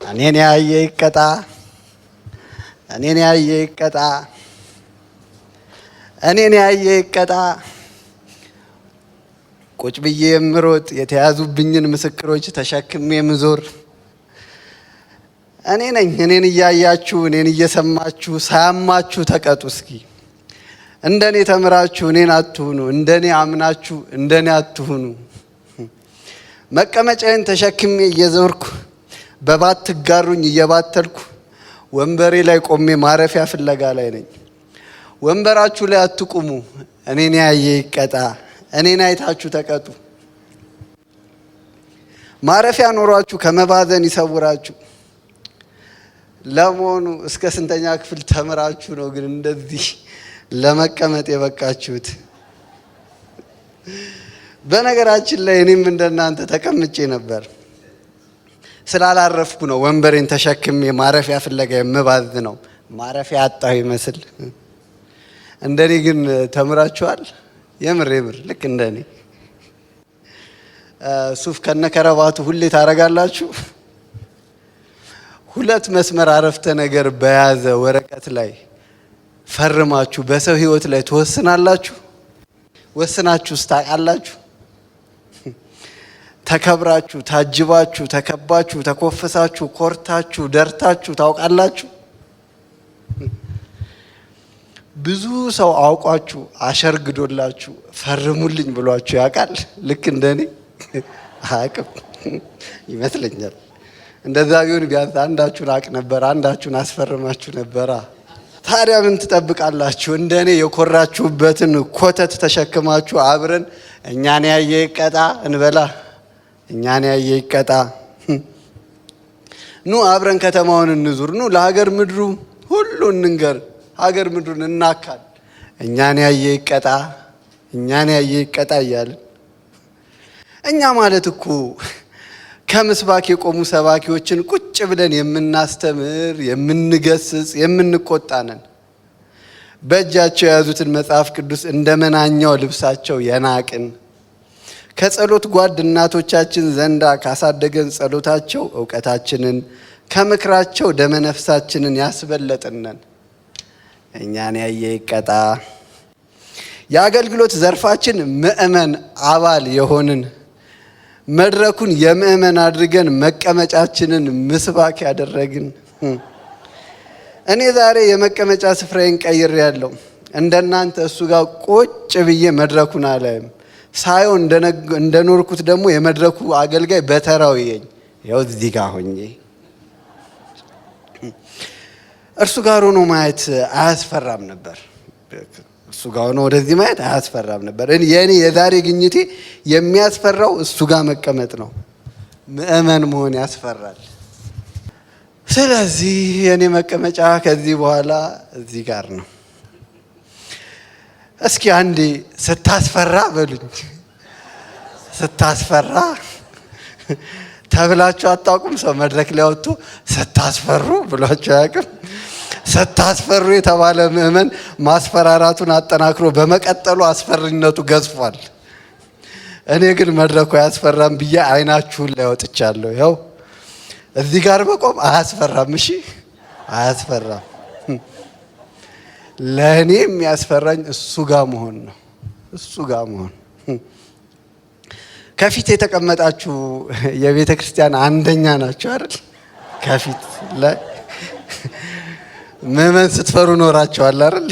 እኔን ያየ ይቀጣ፣ እኔን ያየ ይቀጣ፣ እኔን ያየ ይቀጣ። ቁጭ ብዬ የምሮጥ የተያዙብኝን ምስክሮች ተሸክሜ የምዞር እኔ ነኝ። እኔን እያያችሁ እኔን እየሰማችሁ ሳያማችሁ ተቀጡ። እስኪ እንደኔ ተምራችሁ እኔን አትሁኑ፣ እንደኔ አምናችሁ እንደኔ አትሁኑ። መቀመጫዬን ተሸክሜ እየዞርኩ በባት ትጋሩኝ እየባተልኩ ወንበሬ ላይ ቆሜ ማረፊያ ፍለጋ ላይ ነኝ። ወንበራችሁ ላይ አትቁሙ። እኔን ያየ ይቀጣ፣ እኔን አይታችሁ ተቀጡ። ማረፊያ ኖሯችሁ ከመባዘን ይሰውራችሁ። ለመሆኑ እስከ ስንተኛ ክፍል ተምራችሁ ነው ግን እንደዚህ ለመቀመጥ የበቃችሁት? በነገራችን ላይ እኔም እንደናንተ ተቀምጬ ነበር። ስላላረፍኩ ነው ወንበሬን ተሸክሜ ማረፊያ ፍለጋ የምባዝ ነው። ማረፊያ አጣሁ ይመስል። እንደኔ ግን ተምራችኋል? የምር ልክ እንደኔ ሱፍ ከነከረባቱ ሁሌ ታረጋላችሁ? ሁለት መስመር አረፍተ ነገር በያዘ ወረቀት ላይ ፈርማችሁ በሰው ህይወት ላይ ትወስናላችሁ? ወስናችሁ ታውቃላችሁ? ተከብራችሁ፣ ታጅባችሁ፣ ተከባችሁ፣ ተኮፍሳችሁ፣ ኮርታችሁ፣ ደርታችሁ ታውቃላችሁ? ብዙ ሰው አውቋችሁ አሸርግዶላችሁ ፈርሙልኝ ብሏችሁ ያውቃል? ልክ እንደኔ አያውቅም ይመስለኛል። እንደዛ ቢሆን ቢያንስ አንዳችሁን አውቅ ነበር፣ አንዳችሁን አስፈርማችሁ ነበራ። ታዲያ ምን ትጠብቃላችሁ? እንደኔ የኮራችሁበትን ኮተት ተሸክማችሁ አብረን እኛን ያየ ይቀጣ እንበላ። እኛን ያየ ይቀጣ። ኑ አብረን ከተማውን እንዙር። ኑ ለሀገር ምድሩ ሁሉ እንንገር። ሀገር ምድሩን እናካል። እኛን ያየ ይቀጣ፣ እኛን ያየ ይቀጣ እያልን እኛ ማለት እኮ ከምስባክ የቆሙ ሰባኪዎችን ቁጭ ብለን የምናስተምር፣ የምንገስጽ፣ የምንቆጣ ነን። በእጃቸው የያዙትን መጽሐፍ ቅዱስ እንደ መናኛው ልብሳቸው የናቅን፣ ከጸሎት ጓድ እናቶቻችን ዘንዳ ካሳደገን ጸሎታቸው እውቀታችንን፣ ከምክራቸው ደመነፍሳችንን ያስበለጥነን። እኛን ያየ ይቀጣ። የአገልግሎት ዘርፋችን ምእመን አባል የሆንን መድረኩን የምእመን አድርገን መቀመጫችንን ምስባክ ያደረግን። እኔ ዛሬ የመቀመጫ ስፍራዬን ቀይሬያለሁ። እንደናንተ እሱ ጋር ቁጭ ብዬ መድረኩን አላይም። ሳየው እንደኖርኩት ደግሞ የመድረኩ አገልጋይ በተራው ይየኝ። ያው እዚህ ጋር ሆኜ እርሱ ጋር ሆኖ ማየት አያስፈራም ነበር። እሱ ጋር ሆኖ ወደዚህ ማየት አያስፈራም ነበር። የኔ የዛሬ ግኝቴ የሚያስፈራው እሱ ጋር መቀመጥ ነው። ምእመን መሆን ያስፈራል። ስለዚህ የኔ መቀመጫ ከዚህ በኋላ እዚህ ጋር ነው። እስኪ አንዴ ስታስፈራ በሉኝ። ስታስፈራ ተብላችሁ አታውቁም? ሰው መድረክ ላይ ወጥቶ ስታስፈሩ ብሏችሁ አያውቅም? ስታስፈሩ የተባለ ምእመን ማስፈራራቱን አጠናክሮ በመቀጠሉ አስፈሪነቱ ገዝፏል። እኔ ግን መድረኩ አያስፈራም ብዬ አይናችሁን ላይ ወጥቻለሁ። ያው እዚህ ጋር መቆም አያስፈራም። እሺ አያስፈራም። ለእኔ የሚያስፈራኝ እሱ ጋር መሆን ነው። እሱ ጋር መሆን። ከፊት የተቀመጣችሁ የቤተ ክርስቲያን አንደኛ ናቸው አይደል? ከፊት ላይ ምእመን ስትፈሩ ኖራችኋል አይደል?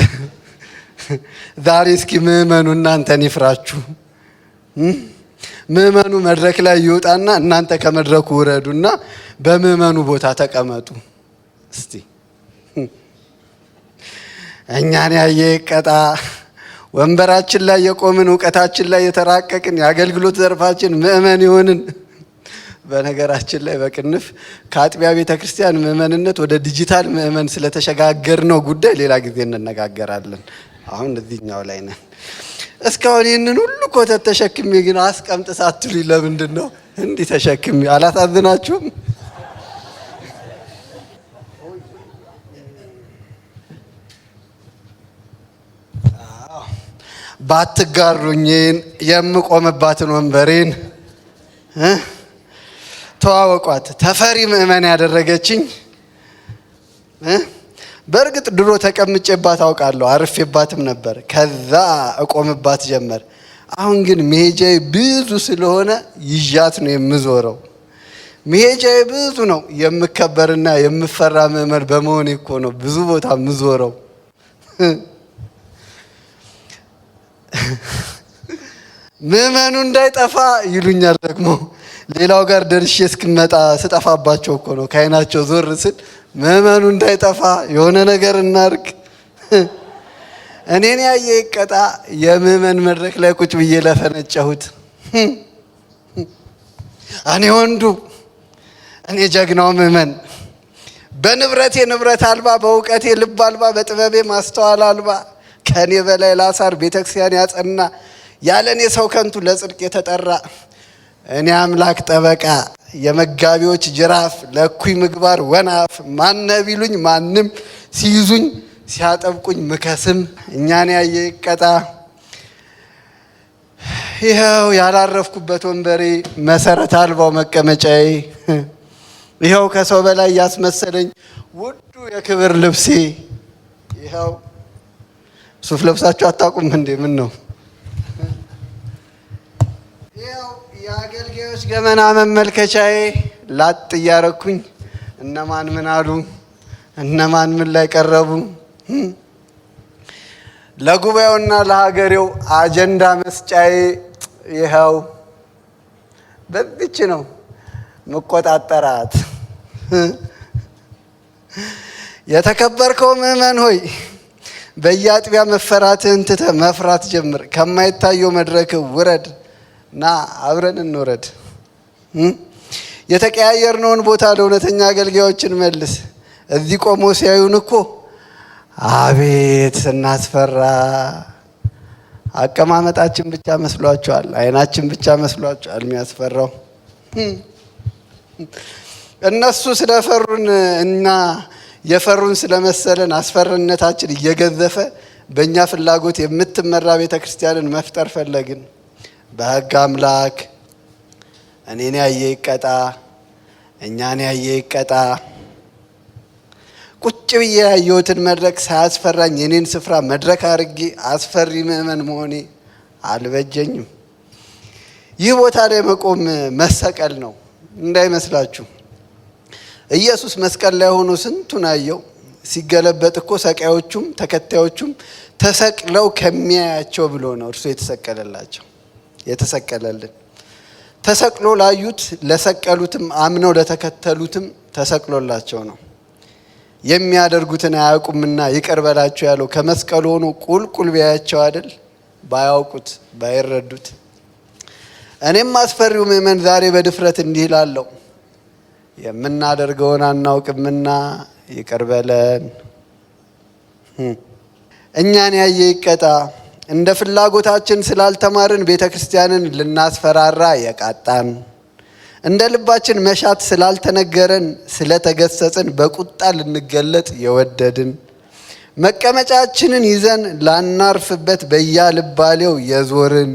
ዛሬ እስኪ ምእመኑ እናንተን ይፍራችሁ። ምእመኑ መድረክ ላይ ይወጣና እናንተ ከመድረኩ ውረዱና በምእመኑ ቦታ ተቀመጡ። እስቲ እኛን ያየ ይቀጣ። ወንበራችን ላይ የቆምን፣ እውቀታችን ላይ የተራቀቅን፣ የአገልግሎት ዘርፋችን ምእመን ይሆንን። በነገራችን ላይ በቅንፍ ከአጥቢያ ቤተ ክርስቲያን ምእመንነት ወደ ዲጂታል ምእመን ስለተሸጋገርነው ጉዳይ ሌላ ጊዜ እንነጋገራለን። አሁን እዚህኛው ላይ ነን። እስካሁን ይህንን ሁሉ ኮተት ተሸክሜ ግን አስቀምጥ ሳትሉኝ ለምንድን ነው እንዲህ ተሸክሜ? አላሳዝናችሁም? ባትጋሩኝ የምቆምባትን ወንበሬን ተዋወቋት። ተፈሪ ምእመን ያደረገችኝ በእርግጥ ድሮ ተቀምጬባት አውቃለሁ፣ አርፌባትም ነበር። ከዛ እቆምባት ጀመር። አሁን ግን መሄጃዬ ብዙ ስለሆነ ይዣት ነው የምዞረው። መሄጃዬ ብዙ ነው። የምከበርና የምፈራ ምእመን በመሆኔ እኮ ነው ብዙ ቦታ የምዞረው። ምእመኑ እንዳይጠፋ ይሉኛል። ደግሞ ሌላው ጋር ደርሼ እስክመጣ ስጠፋባቸው እኮ ነው ከዓይናቸው ዞር ስል ምእመኑ እንዳይጠፋ የሆነ ነገር እናርግ። እኔን ያየ ይቀጣ። የምእመን መድረክ ላይ ቁጭ ብዬ ለፈነጨሁት እኔ ወንዱ፣ እኔ ጀግናው ምእመን በንብረቴ ንብረት አልባ፣ በእውቀቴ ልብ አልባ፣ በጥበቤ ማስተዋል አልባ ከኔ በላይ ላሳር ቤተክርስቲያን ያጸና ያለ እኔ ሰው ከንቱ ለጽድቅ የተጠራ እኔ አምላክ ጠበቃ የመጋቢዎች ጅራፍ ለኩይ ምግባር ወናፍ ማነ ቢሉኝ ማንም ሲይዙኝ ሲያጠብቁኝ ምከስም እኛን ያየ ይቀጣ። ይኸው ያላረፍኩበት ወንበሬ መሰረት አልባው መቀመጫዬ፣ ይኸው ከሰው በላይ ያስመሰለኝ ውዱ የክብር ልብሴ። ይኸው ሱፍ ለብሳችሁ አታውቁም እንዴ? ምን ነው? ይኸው የአገልጋዮች ገመና መመልከቻዬ ላጥ እያረኩኝ እነማን ምን አሉ፣ እነማን ምን ላይ ቀረቡ። ለጉባኤውና ለሀገሬው አጀንዳ መስጫዬ ይኸው በዚች ነው መቆጣጠራት። የተከበርከው ምእመን ሆይ በየአጥቢያ መፈራትህን ትተህ መፍራት ጀምር። ከማይታየው መድረክ ውረድ እና አብረን እንውረድ። የተቀያየርነውን ቦታ ለእውነተኛ አገልጋዮችን መልስ። እዚህ ቆሞ ሲያዩን እኮ አቤት ስናስፈራ፣ አቀማመጣችን ብቻ መስሏቸዋል፣ አይናችን ብቻ መስሏቸዋል የሚያስፈራው። እነሱ ስለፈሩን እና የፈሩን ስለመሰለን አስፈሪነታችን እየገዘፈ በእኛ ፍላጎት የምትመራ ቤተ ክርስቲያንን መፍጠር ፈለግን። በሕግ አምላክ እኔን ያየ ይቀጣ፣ እኛን ያየ ይቀጣ። ቁጭ ብዬ ያየሁትን መድረክ ሳያስፈራኝ የኔን ስፍራ መድረክ አድርጌ አስፈሪ ምእመን መሆኔ አልበጀኝም። ይህ ቦታ ላይ መቆም መሰቀል ነው እንዳይመስላችሁ። ኢየሱስ መስቀል ላይ ሆኖ ስንቱን አየው። ሲገለበጥ እኮ ሰቃዮቹም ተከታዮቹም ተሰቅለው ከሚያያቸው ብሎ ነው እርሱ የተሰቀለላቸው የተሰቀለልን። ተሰቅሎ ላዩት ለሰቀሉትም አምነው ለተከተሉትም ተሰቅሎላቸው ነው። የሚያደርጉትን አያውቁምና ይቅር በላቸው ያለው ከመስቀሉ ሆኖ ቁልቁል ቢያያቸው አይደል? ባያውቁት ባይረዱት። እኔም አስፈሪው ምእመን ዛሬ በድፍረት እንዲህ እላለሁ፣ የምናደርገውን አናውቅምና ይቅር በለን። እኛን ያየ ይቀጣ። እንደ ፍላጎታችን ስላልተማርን ቤተ ክርስቲያንን ልናስፈራራ የቃጣን፣ እንደ ልባችን መሻት ስላልተነገረን ስለተገሰጽን በቁጣ ልንገለጥ የወደድን፣ መቀመጫችንን ይዘን ላናርፍበት በያልባሌው የዞርን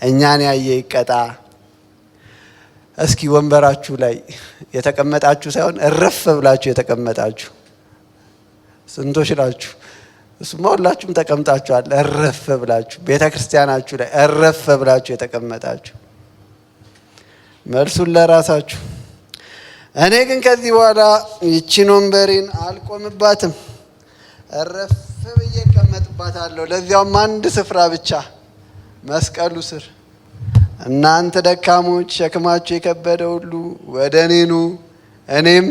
እኛን ያየ ይቀጣ። እስኪ ወንበራችሁ ላይ የተቀመጣችሁ ሳይሆን እረፍ ብላችሁ የተቀመጣችሁ ስንቶች ናችሁ? እሱማ ሁላችሁም ተቀምጣችኋል። እረፍ ብላችሁ ቤተ ክርስቲያናችሁ ላይ እረፍ ብላችሁ የተቀመጣችሁ መልሱን ለራሳችሁ። እኔ ግን ከዚህ በኋላ ይቺን ወንበሬን አልቆምባትም፣ እረፍ ብዬ እቀመጥባታለሁ። ለዚያውም አንድ ስፍራ ብቻ፣ መስቀሉ ስር። እናንተ ደካሞች ሸክማችሁ የከበደ ሁሉ ወደ እኔ ኑ፣ እኔም